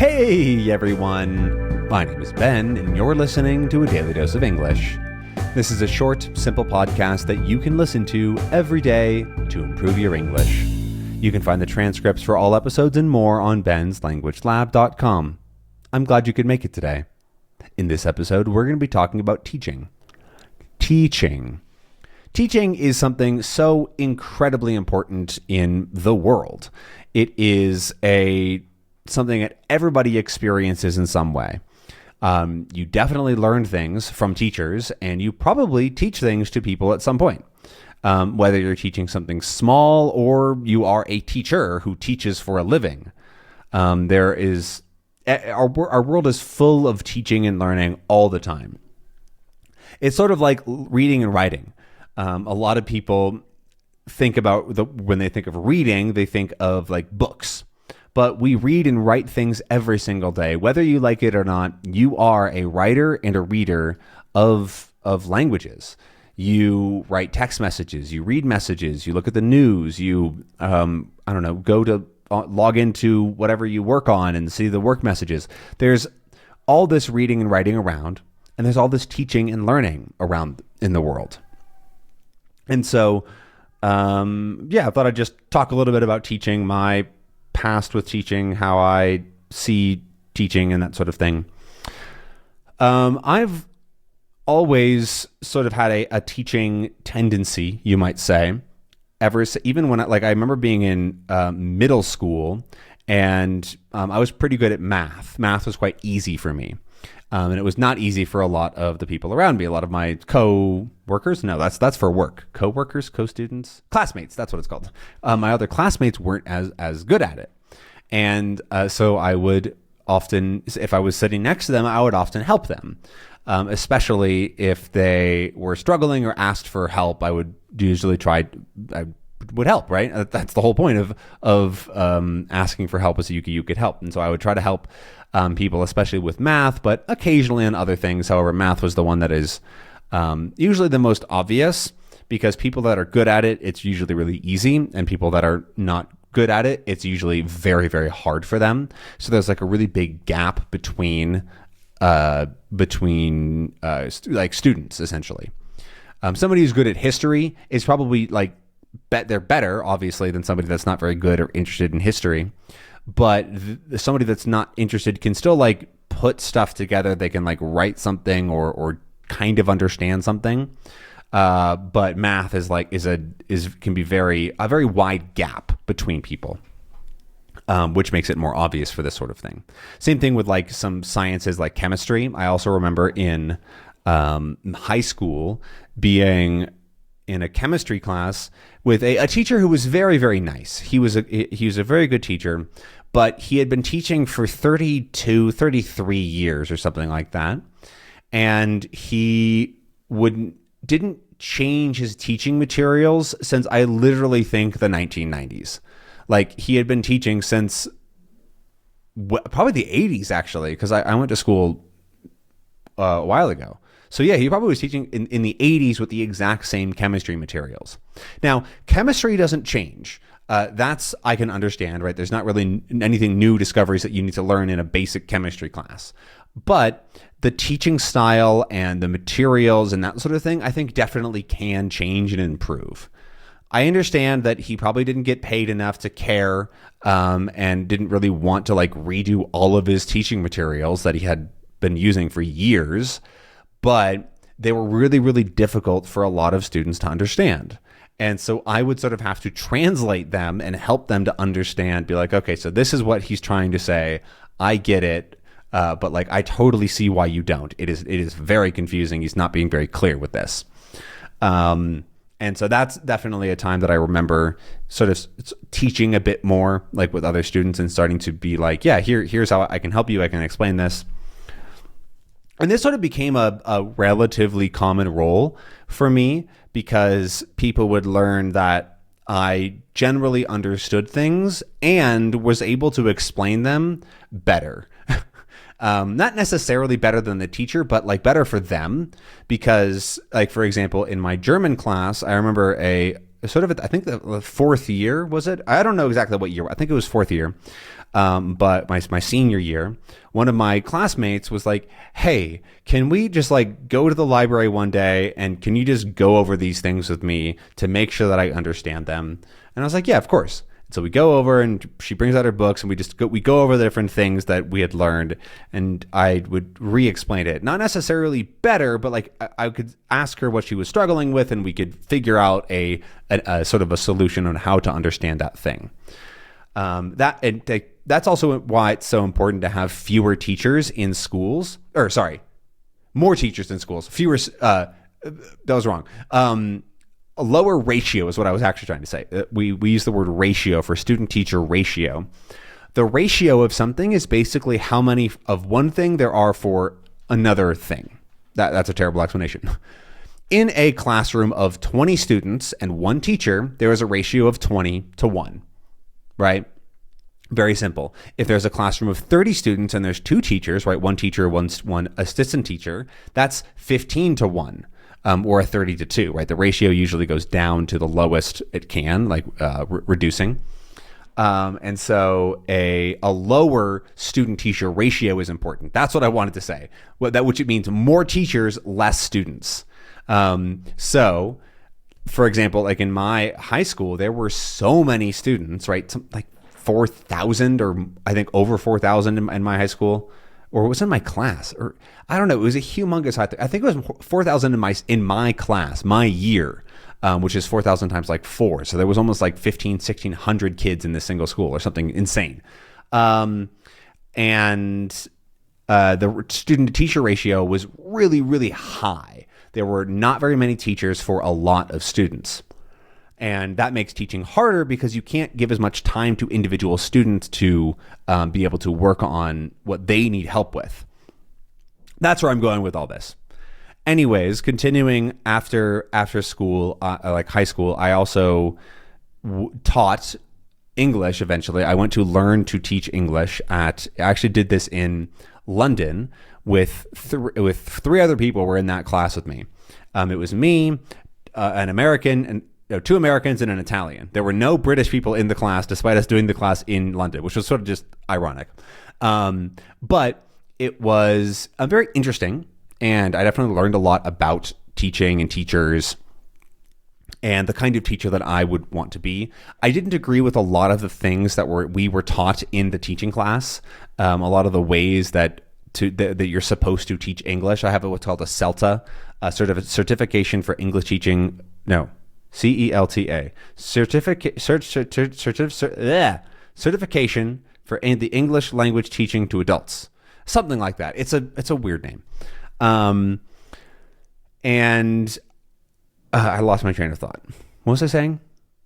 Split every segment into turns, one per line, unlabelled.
Hey everyone, my name is Ben and you're listening to A Daily Dose of English. This is a short, simple podcast that you can listen to every day to improve your English. You can find the transcripts for all episodes and more on benslanguagelab.com. I'm glad you could make it today. In this episode, we're going to be talking about teaching. Teaching is something so incredibly important in the world. It is something that everybody experiences in some way. You definitely learn things from teachers, and you probably teach things to people at some point. Whether you're teaching something small or you are a teacher who teaches for a living. Our world is full of teaching and learning all the time. It's sort of like reading and writing. A lot of people think about when they think of reading, they think of like books. But we read and write things every single day. Whether you like it or not, you are a writer and a reader of languages. You write text messages, you read messages, you look at the news, you, go to log into whatever you work on and see the work messages. There's all this reading and writing around, and there's all this teaching and learning around in the world. And so, I thought I'd just talk a little bit about teaching, my past with teaching, how I see teaching and that sort of thing. I've always sort of had a teaching tendency, you might say, even when I remember being in middle school, and I was pretty good at math. Math was quite easy for me. And it was not easy for a lot of the people around me. A lot of my co-workers, no, that's for work. Co-workers, co-students, classmates, that's what it's called. My other classmates weren't as good at it. And so I would often, if I was sitting next to them, I would often help them. Especially if they were struggling or asked for help, I would usually I would help, right? That's the whole point of asking for help, is so you could help. And so I would try to help people, especially with math, but occasionally on other things. However, math was the one that is usually the most obvious, because people that are good at it, it's usually really easy, and people that are not good at it, it's usually very, very hard for them. So there's like a really big gap between students, essentially. Somebody who's good at history is probably they're better, obviously, than somebody that's not very good or interested in history. But somebody that's not interested can still put stuff together. They can write something or kind of understand something. But math can be a very wide gap between people, which makes it more obvious for this sort of thing. Same thing with some sciences like chemistry. I also remember in high school being in a chemistry class with a teacher who was very, very nice. He was a very good teacher, but he had been teaching for 33 years or something like that. And he didn't change his teaching materials since I literally think the 1990s. He had been teaching since probably the 80s, actually, because I went to school a while ago. So yeah, he probably was teaching in the 80s with the exact same chemistry materials. Now, chemistry doesn't change. That's, I can understand, right? There's not really anything new discoveries that you need to learn in a basic chemistry class. But the teaching style and the materials and that sort of thing, I think definitely can change and improve. I understand that he probably didn't get paid enough to care and didn't really want to redo all of his teaching materials that he had been using for years. But they were really, really difficult for a lot of students to understand. And so I would sort of have to translate them and help them to understand, be like, okay, so this is what he's trying to say. I get it. But I totally see why you don't. It is very confusing. He's not being very clear with this. And so that's definitely a time that I remember sort of teaching a bit more with other students and starting to be here's how I can help you. I can explain this. And this sort of became a relatively common role for me, because people would learn that I generally understood things and was able to explain them better. Not necessarily better than the teacher, but better for them, because for example, in my German class, I remember sort of, I think the fourth year, was it? I don't know exactly what year. I think it was fourth year. But my senior year, one of my classmates was like, hey, can we just like go to the library one day and can you just go over these things with me to make sure that I understand them? And I was like, yeah, of course. So we go over and she brings out her books and we go over the different things that we had learned, and I would re-explain it. Not necessarily better, but like I could ask her what she was struggling with and we could figure out a sort of a solution on how to understand that thing. That's also why it's so important to have fewer teachers in schools, or sorry, more teachers in schools. Fewer, that was wrong. A lower ratio is what I was actually trying to say. We use the word ratio for student-teacher ratio. The ratio of something is basically how many of one thing there are for another thing. That's a terrible explanation. In a classroom of 20 students and one teacher, there is a ratio of 20 to 1, right? Very simple. If there's a classroom of 30 students and there's two teachers, right? One teacher, one assistant teacher, that's 15 to 1. Or a 30 to 2, right? The ratio usually goes down to the lowest it can, like reducing. And so a lower student-teacher ratio is important. That's what I wanted to say. Which means more teachers, less students. So, for example, like in my high school, there were so many students, right? Like 4,000 or I think over 4,000 in my high school. Or it was in my class, or I don't know. It was a humongous high. I think it was 4,000 in my class, my year, which is 4,000 times like 4. So there was almost like 1,600 kids in this single school, or something insane. And the student-to-teacher ratio was really, really high. There were not very many teachers for a lot of students. And that makes teaching harder because you can't give as much time to individual students to be able to work on what they need help with. That's where I'm going with all this. Anyways, continuing after school, like high school, I also taught English eventually. I went to learn to teach English I actually did this in London with three other people were in that class with me. It was me, an American, and two Americans and an Italian. There were no British people in the class, despite us doing the class in London, which was sort of just ironic. But it was very interesting, and I definitely learned a lot about teaching and teachers and the kind of teacher that I would want to be. I didn't agree with a lot of the things that we were taught in the teaching class. A lot of the ways that you're supposed to teach English. I have what's called a CELTA, sort of a certification for English teaching. No. CELTA, certification for the English language teaching to adults, something like that. It's a weird name, and I lost my train of thought. What was I saying?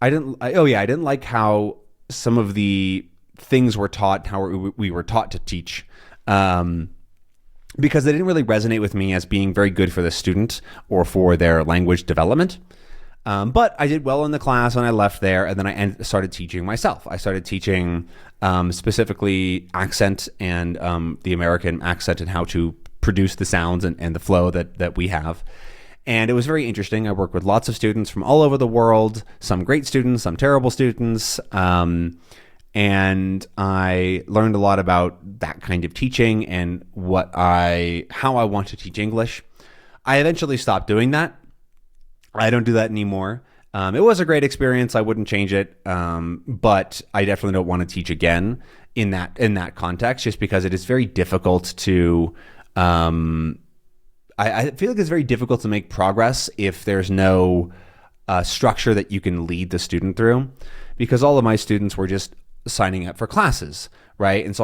I didn't like how some of the things were taught, how we were taught to teach, because they didn't really resonate with me as being very good for the student or for their language development. But I did well in the class when I left there, and then I started teaching myself. I started teaching specifically accent and the American accent and how to produce the sounds and the flow that we have. And it was very interesting. I worked with lots of students from all over the world, some great students, some terrible students, and I learned a lot about that kind of teaching and how I want to teach English. I eventually stopped doing that. I don't do that anymore. It was a great experience. I wouldn't change it, but I definitely don't want to teach again in that context, just because it is very difficult to. I feel like it's very difficult to make progress if there's no structure that you can lead the student through, because all of my students were just signing up for classes, right? And so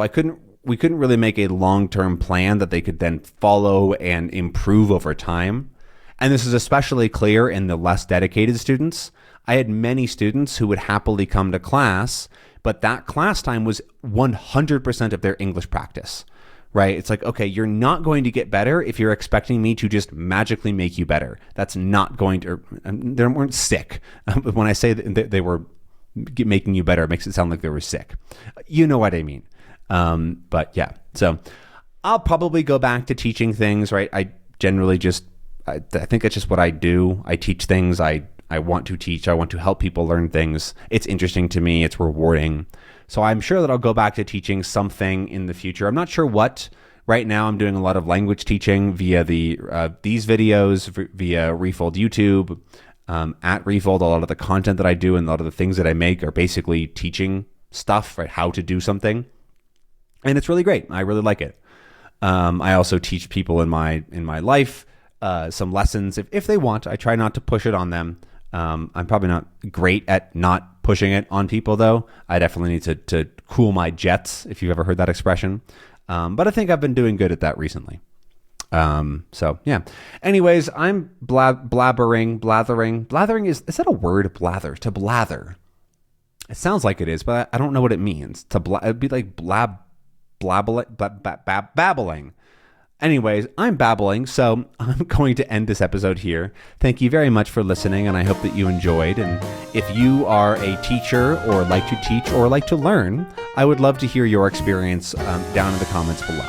we couldn't really make a long-term plan that they could then follow and improve over time. And this is especially clear in the less dedicated students. I had many students who would happily come to class, but that class time was 100% of their English practice, right? It's like, okay, you're not going to get better if you're expecting me to just magically make you better. That's not going to, they weren't sick. When I say that they were making you better, it makes it sound like they were sick. You know what I mean? But yeah, so I'll probably go back to teaching things, right? I generally I think it's just what I do. I teach things. I I want to teach. I want to help people learn things. It's interesting to me. It's rewarding. So I'm sure that I'll go back to teaching something in the future. I'm not sure what. Right now, I'm doing a lot of language teaching via these videos, via Refold YouTube. At Refold, a lot of the content that I do and a lot of the things that I make are basically teaching stuff, right? How to do something, and it's really great. I really like it. I also teach people in my life some lessons if they want. I try not to push it on them. I'm probably not great at not pushing it on people, though. I definitely need to cool my jets, if you've ever heard that expression. But I think I've been doing good at that recently. So yeah. Anyways, I'm blathering. Blathering is that a word? Blather, to blather. It sounds like it is, but I don't know what it means. It'd be like babbling. Anyways, I'm babbling, so I'm going to end this episode here. Thank you very much for listening, and I hope that you enjoyed. And if you are a teacher or like to teach or like to learn, I would love to hear your experience down in the comments below.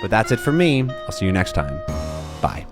But that's it for me. I'll see you next time. Bye.